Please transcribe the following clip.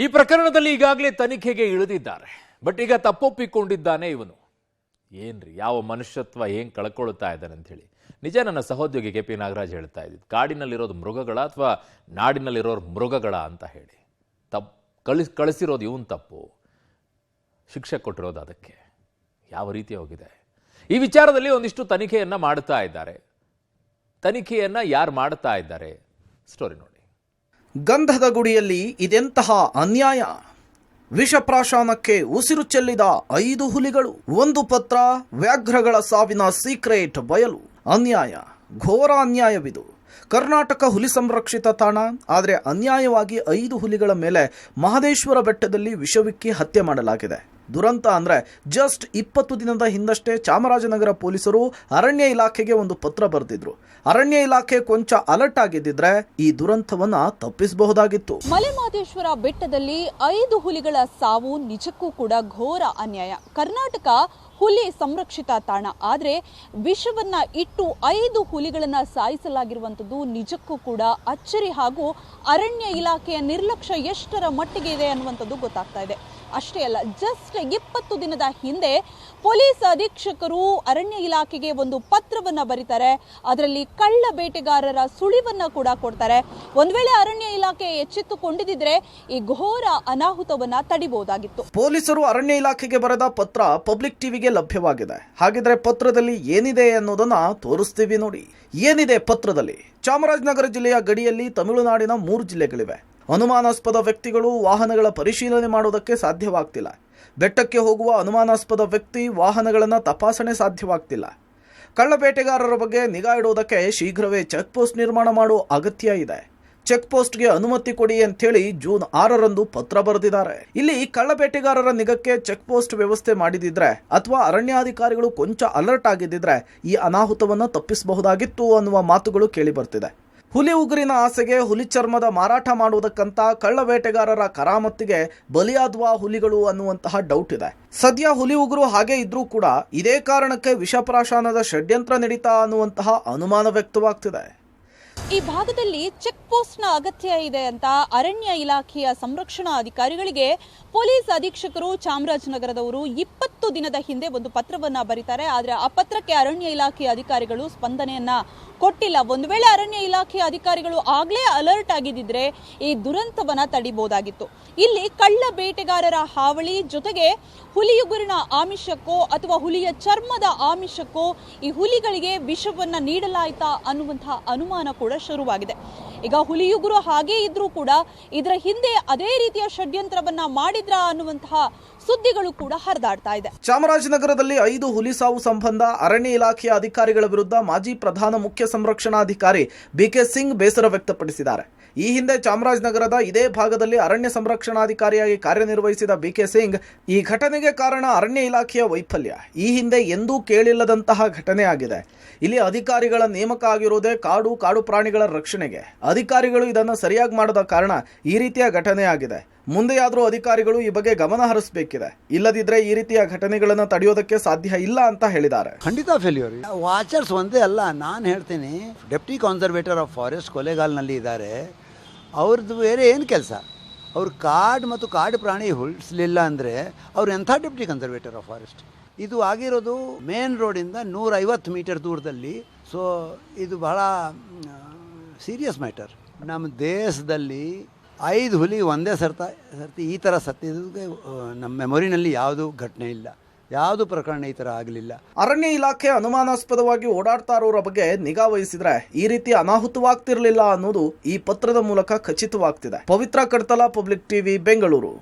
ಈ ಪ್ರಕರಣದಲ್ಲಿ ಈಗಾಗಲೇ ತನಿಖೆಗೆ ಇಳಿದಿದ್ದಾರೆ. ಬಟ್ ಈಗ ತಪ್ಪೊಪ್ಪಿಕೊಂಡಿದ್ದಾನೆ ಇವನು. ಏನ್ರಿ ಯಾವ ಮನುಷ್ಯತ್ವ ಏನ್ ಕಳ್ಕೊಳ್ತಾ ಇದ್ದಾನೆ ಅಂತ ಹೇಳಿ ನಿಜ ನನ್ನ ಸಹೋದ್ಯೋಗಿ ಕೆ ಪಿ ನಾಗರಾಜ್ ಹೇಳ್ತಾ ಇದ್ದಿದ್ದು. ಕಾಡಿನಲ್ಲಿರೋದು ಮೃಗಗಳ ಅಥವಾ ನಾಡಿನಲ್ಲಿರೋರು ಮೃಗಗಳ ಅಂತ ಹೇಳಿ ಕಳಿಸಿರೋದು ಇವನ್ ತಪ್ಪು, ಶಿಕ್ಷೆ ಕೊಟ್ಟಿರೋದು ಅದಕ್ಕೆ. ಯಾವ ರೀತಿ ಹೋಗಿದೆ ಈ ವಿಚಾರದಲ್ಲಿ ಒಂದಿಷ್ಟು ತನಿಖೆಯನ್ನ ಮಾಡ್ತಾ ಇದ್ದಾರೆ. ತನಿಖೆಯನ್ನ ಯಾರು ಮಾಡ್ತಾ ಇದ್ದಾರೆ ಸ್ಟೋರಿ ನೋಡಿ. ಗಂಧದ ಗುಡಿಯಲ್ಲಿ ಇದೆಂತಹ ಅನ್ಯಾಯ! ವಿಷಪ್ರಾಶನಕ್ಕೆ ಉಸಿರು ಚೆಲ್ಲಿದ 5 ಹುಲಿಗಳು, ಒಂದು ಪತ್ರ, ವ್ಯಾಘ್ರಗಳ ಸಾವಿನ ಸೀಕ್ರೆಟ್ ಬಯಲು. ಅನ್ಯಾಯ, ಘೋರ ಅನ್ಯಾಯವಿದು. ಕರ್ನಾಟಕ ಹುಲಿ ಸಂರಕ್ಷಿತ ತಾಣ, ಆದರೆ ಅನ್ಯಾಯವಾಗಿ 5 ಹುಲಿಗಳ ಮೇಲೆ ಮಹದೇಶ್ವರ ಬೆಟ್ಟದಲ್ಲಿ ವಿಷವಿಕ್ಕಿ ಹತ್ಯೆ ಮಾಡಲಾಗಿದೆ. ದುರಂತ ಅಂದ್ರೆ ಜಸ್ಟ್ 20 ದಿನದ ಹಿಂದಷ್ಟೇ ಚಾಮರಾಜನಗರ ಪೊಲೀಸರು ಅರಣ್ಯ ಇಲಾಖೆಗೆ ಒಂದು ಪತ್ರ ಬರೆದಿದ್ರು. ಅರಣ್ಯ ಇಲಾಖೆ ಕೊಂಚ ಅಲರ್ಟ್ ಆಗಿದ್ದಿದ್ರೆ ಈ ದುರಂತವನ್ನ ತಪ್ಪಿಸಬಹುದಾಗಿತ್ತು. ಮಲೆಮಹದೇಶ್ವರ ಬೆಟ್ಟದಲ್ಲಿ 5 ಹುಲಿಗಳ ಸಾವು ನಿಜಕ್ಕೂ ಕೂಡ ಘೋರ ಅನ್ಯಾಯ. ಕರ್ನಾಟಕ ಹುಲಿ ಸಂರಕ್ಷಿತ ತಾಣ, ಆದರೆ ವಿಷವನ್ನ ಇಟ್ಟು 5 ಹುಲಿಗಳನ್ನ ಸಾಯಿಸಲಾಗಿರುವಂಥದ್ದು ನಿಜಕ್ಕೂ ಕೂಡ ಅಚ್ಚರಿ ಹಾಗೂ ಅರಣ್ಯ ಇಲಾಖೆಯ ನಿರ್ಲಕ್ಷ್ಯ ಎಷ್ಟರ ಮಟ್ಟಿಗೆ ಇದೆ ಅನ್ನುವಂಥದ್ದು ಗೊತ್ತಾಗ್ತಾ ಇದೆ. ಅಷ್ಟೇ ಅಲ್ಲ, ಜಸ್ಟ್ 20 ದಿನದ ಹಿಂದೆ ಪೊಲೀಸ್ ಅಧೀಕ್ಷಕರು ಅರಣ್ಯ ಇಲಾಖೆಗೆ ಒಂದು ಪತ್ರವನ್ನ ಬರೀತಾರೆ. ಅದರಲ್ಲಿ ಕಳ್ಳ ಬೇಟೆಗಾರರ ಸುಳಿವನ್ನ ಕೂಡ ಕೊಡ್ತಾರೆ. ಒಂದ್ ವೇಳೆ ಅರಣ್ಯ ಇಲಾಖೆ ಎಚ್ಚೆತ್ತುಕೊಂಡಿದ್ರೆ ಈ ಘೋರ ಅನಾಹುತವನ್ನ ತಡಿಬಹುದಾಗಿತ್ತು. ಪೊಲೀಸರು ಅರಣ್ಯ ಇಲಾಖೆಗೆ ಬರೆದ ಪತ್ರ ಪಬ್ಲಿಕ್ ಟಿವಿಗೆ ಲಭ್ಯವಾಗಿದೆ. ಹಾಗಿದ್ರೆ ಪತ್ರದಲ್ಲಿ ಏನಿದೆ ಅನ್ನೋದನ್ನ ತೋರಿಸ್ತೀವಿ ನೋಡಿ. ಏನಿದೆ ಪತ್ರದಲ್ಲಿ? ಚಾಮರಾಜನಗರ ಜಿಲ್ಲೆಯ ಗಡಿಯಲ್ಲಿ ತಮಿಳುನಾಡಿನ 3 ಜಿಲ್ಲೆಗಳಿವೆ. ಅನುಮಾನಾಸ್ಪದ ವ್ಯಕ್ತಿಗಳು ವಾಹನಗಳ ಪರಿಶೀಲನೆ ಮಾಡೋದಕ್ಕೆ ಸಾಧ್ಯವಾಗ್ತಿಲ್ಲ. ಬೆಟ್ಟಕ್ಕೆ ಹೋಗುವ ಅನುಮಾನಾಸ್ಪದ ವ್ಯಕ್ತಿ ವಾಹನಗಳನ್ನು ತಪಾಸಣೆ ಸಾಧ್ಯವಾಗ್ತಿಲ್ಲ. ಕಳ್ಳಬೇಟೆಗಾರರ ಬಗ್ಗೆ ನಿಗಾ ಇಡೋದಕ್ಕೆ ಶೀಘ್ರವೇ ಚೆಕ್ ಪೋಸ್ಟ್ ನಿರ್ಮಾಣ ಮಾಡೋ ಅಗತ್ಯ ಇದೆ. ಚೆಕ್ ಪೋಸ್ಟ್ಗೆ ಅನುಮತಿ ಕೊಡಿ ಅಂತೇಳಿ ಜೂನ್ 6ರಂದು ಪತ್ರ ಬರೆದಿದ್ದಾರೆ. ಇಲ್ಲಿ ಕಳ್ಳಬೇಟೆಗಾರರ ನಿಗಕ್ಕೆ ಚೆಕ್ ಪೋಸ್ಟ್ ವ್ಯವಸ್ಥೆ ಮಾಡಿದಿದ್ರೆ ಅಥವಾ ಅರಣ್ಯಾಧಿಕಾರಿಗಳು ಕೊಂಚ ಅಲರ್ಟ್ ಆಗಿದ್ದಿದ್ರೆ ಈ ಅನಾಹುತವನ್ನು ತಪ್ಪಿಸಬಹುದಾಗಿತ್ತು ಅನ್ನುವ ಮಾತುಗಳು ಕೇಳಿ ಬರ್ತಿದೆ. ಹುಲಿ ಉಗುರಿನ ಆಸೆಗೆ ಹುಲಿ ಚರ್ಮದ ಮಾರಾಟ ಮಾಡುವುದಕ್ಕಂತ ಕಳ್ಳಬೇಟೆಗಾರರ ಕರಾಮತ್ತಿಗೆ ಬಲಿಯಾದ್ವಾ ಹುಲಿಗಳು ಅನ್ನುವಂತಹ ಡೌಟ್ ಇದೆ. ಸದ್ಯ ಹುಲಿ ಉಗುರು ಹಾಗೆ ಇದ್ರೂ ಕೂಡ ಇದೇ ಕಾರಣಕ್ಕೆ ವಿಷಪ್ರಾಶನದ ಷಡ್ಯಂತ್ರ ನಡೀತಾ ಅನ್ನುವಂತಹ ಅನುಮಾನ ವ್ಯಕ್ತವಾಗ್ತಿದೆ. ಈ ಭಾಗದಲ್ಲಿ ಚೆಕ್ ಪೋಸ್ಟ್ನ ಅಗತ್ಯ ಇದೆ ಅಂತ ಅರಣ್ಯ ಇಲಾಖೆಯ ಸಂರಕ್ಷಣಾ ಅಧಿಕಾರಿಗಳಿಗೆ ಪೊಲೀಸ್ ಅಧೀಕ್ಷಕರು ಚಾಮರಾಜನಗರದವರು 20 ದಿನದ ಹಿಂದೆ ಒಂದು ಪತ್ರವನ್ನ ಬರೀತಾರೆ. ಆದರೆ ಆ ಪತ್ರಕ್ಕೆ ಅರಣ್ಯ ಇಲಾಖೆಯ ಅಧಿಕಾರಿಗಳು ಸ್ಪಂದನೆಯನ್ನ ಕೊಟ್ಟಿಲ್ಲ. ಒಂದು ವೇಳೆ ಅರಣ್ಯ ಇಲಾಖೆಯ ಅಧಿಕಾರಿಗಳು ಆಗ್ಲೇ ಅಲರ್ಟ್ ಆಗಿದ್ದಿದ್ರೆ ಈ ದುರಂತವನ್ನ ತಡಿಬಹುದಾಗಿತ್ತು. ಇಲ್ಲಿ ಕಳ್ಳ ಬೇಟೆಗಾರರ ಹಾವಳಿ ಜೊತೆಗೆ ಹುಲಿಯುಗುರಿನ ಆಮಿಷಕ್ಕೋ ಅಥವಾ ಹುಲಿಯ ಚರ್ಮದ ಆಮಿಷಕ್ಕೋ ಈ ಹುಲಿಗಳಿಗೆ ವಿಷವನ್ನ ನೀಡಲಾಯ್ತಾ ಅನ್ನುವಂತಹ ಅನುಮಾನ ಕೂಡ ಶುರುವಾಗಿದೆ. ಈಗ ಹುಲಿಯುಗುರು ಹಾಗೇ ಇದ್ರೂ ಕೂಡ ಇದರ ಹಿಂದೆ ಅದೇ ರೀತಿಯ ಷಡ್ಯಂತ್ರವನ್ನ ಮಾಡಿದ್ರ ಅನ್ನುವಂತಹ ಸುದ್ದಿಗಳು ಕೂಡ ಹರಿದಾಡ್ತಾ ಇದೆ. ಚಾಮರಾಜನಗರದಲ್ಲಿ 5 ಹುಲಿ ಸಾವು ಸಂಬಂಧ ಅರಣ್ಯ ಇಲಾಖೆಯ ಅಧಿಕಾರಿಗಳ ವಿರುದ್ಧ ಮಾಜಿ ಪ್ರಧಾನ ಮುಖ್ಯ ಸಂರಕ್ಷಣಾಧಿಕಾರಿ ಬಿಕೆ ಸಿಂಗ್ ಬೇಸರ ವ್ಯಕ್ತಪಡಿಸಿದ್ದಾರೆ. ಈ ಹಿಂದೆ ಚಾಮರಾಜನಗರದ ಇದೇ ಭಾಗದಲ್ಲಿ ಅರಣ್ಯ ಸಂರಕ್ಷಣಾಧಿಕಾರಿಯಾಗಿ ಕಾರ್ಯನಿರ್ವಹಿಸಿದ ಬಿಕೆ ಸಿಂಗ್, ಈ ಘಟನೆಗೆ ಕಾರಣ ಅರಣ್ಯ ಇಲಾಖೆಯ ವೈಫಲ್ಯ. ಈ ಹಿಂದೆ ಎಂದೂ ಕೇಳಿಲ್ಲದಂತಹ ಘಟನೆ ಆಗಿದೆ. ಇಲ್ಲಿ ಅಧಿಕಾರಿಗಳ ನೇಮಕ ಆಗಿರುವುದೇ ಕಾಡು ಪ್ರಾಣಿಗಳ ರಕ್ಷಣೆಗೆ. ಅಧಿಕಾರಿಗಳು ಇದನ್ನು ಸರಿಯಾಗಿ ಮಾಡದ ಕಾರಣ ಈ ರೀತಿಯ ಘಟನೆ ಆಗಿದೆ. ಮುಂದೆಯಾದರೂ ಅಧಿಕಾರಿಗಳು ಈ ಬಗ್ಗೆ ಗಮನ ಹರಿಸಬೇಕಿದೆ. ಇಲ್ಲದಿದ್ರೆ ಈ ರೀತಿಯ ಘಟನೆಗಳನ್ನು ತಡೆಯೋದಕ್ಕೆ ಸಾಧ್ಯ ಇಲ್ಲ ಅಂತ ಹೇಳಿದ್ದಾರೆ. ಖಂಡಿತ ಫೇಲ್ಯೂರ್. ವಾಚರ್ಸ್ ಒಂದೇ ಅಲ್ಲ, ನಾನು ಹೇಳ್ತೀನಿ, ಡೆಪ್ಟಿ ಕನ್ಸರ್ವೇಟರ್ ಆಫ್ ಫಾರೆಸ್ಟ್ ಕೊಲೆಗಾಲ್ನಲ್ಲಿ ಇದ್ದಾರೆ. ಅವ್ರದ್ದು ಬೇರೆ ಏನು ಕೆಲಸ? ಅವ್ರು ಕಾಡು ಮತ್ತು ಕಾಡು ಪ್ರಾಣಿ ಉಳಿಸಲಿಲ್ಲ ಅಂದರೆ ಅವ್ರು ಎಂಥ ಡೆಪ್ಟಿ ಕನ್ಸರ್ವೇಟರ್ ಆಫ್ ಫಾರೆಸ್ಟ್? ಇದು ಆಗಿರೋದು ಮೇನ್ ರೋಡಿಂದ 150 ಮೀಟರ್ ದೂರದಲ್ಲಿ. ಸೊ ಇದು ಬಹಳ ಸೀರಿಯಸ್ ಮ್ಯಾಟರ್. ನಮ್ಮ ದೇಶದಲ್ಲಿ 5 ಹುಲಿ ಒಂದೇ ಸರ್ತಿ ಈ ಥರ ಸತ್ತಿದ್ದಕ್ಕೆ ನಮ್ಮ ಮೆಮೊರಿನಲ್ಲಿ ಯಾವುದೂ ಘಟನೆ ಇಲ್ಲ, ಯಾವುದು ಪ್ರಕರಣ ಈ ಥರ ಆಗಲಿಲ್ಲ. ಅರಣ್ಯ ಇಲಾಖೆ ಅನುಮಾನಾಸ್ಪದವಾಗಿ ಓಡಾಡ್ತಾ ಇರೋರ ಬಗ್ಗೆ ನಿಗಾ ವಹಿಸಿದ್ರೆ ಈ ರೀತಿ ಅನಾಹುತವಾಗ್ತಿರ್ಲಿಲ್ಲ ಅನ್ನೋದು ಈ ಪತ್ರದ ಮೂಲಕ ಖಚಿತವಾಗ್ತಿದೆ. ಪವಿತ್ರ ಕಡ್ತಲ, ಪಬ್ಲಿಕ್ ಟಿವಿ, ಬೆಂಗಳೂರು.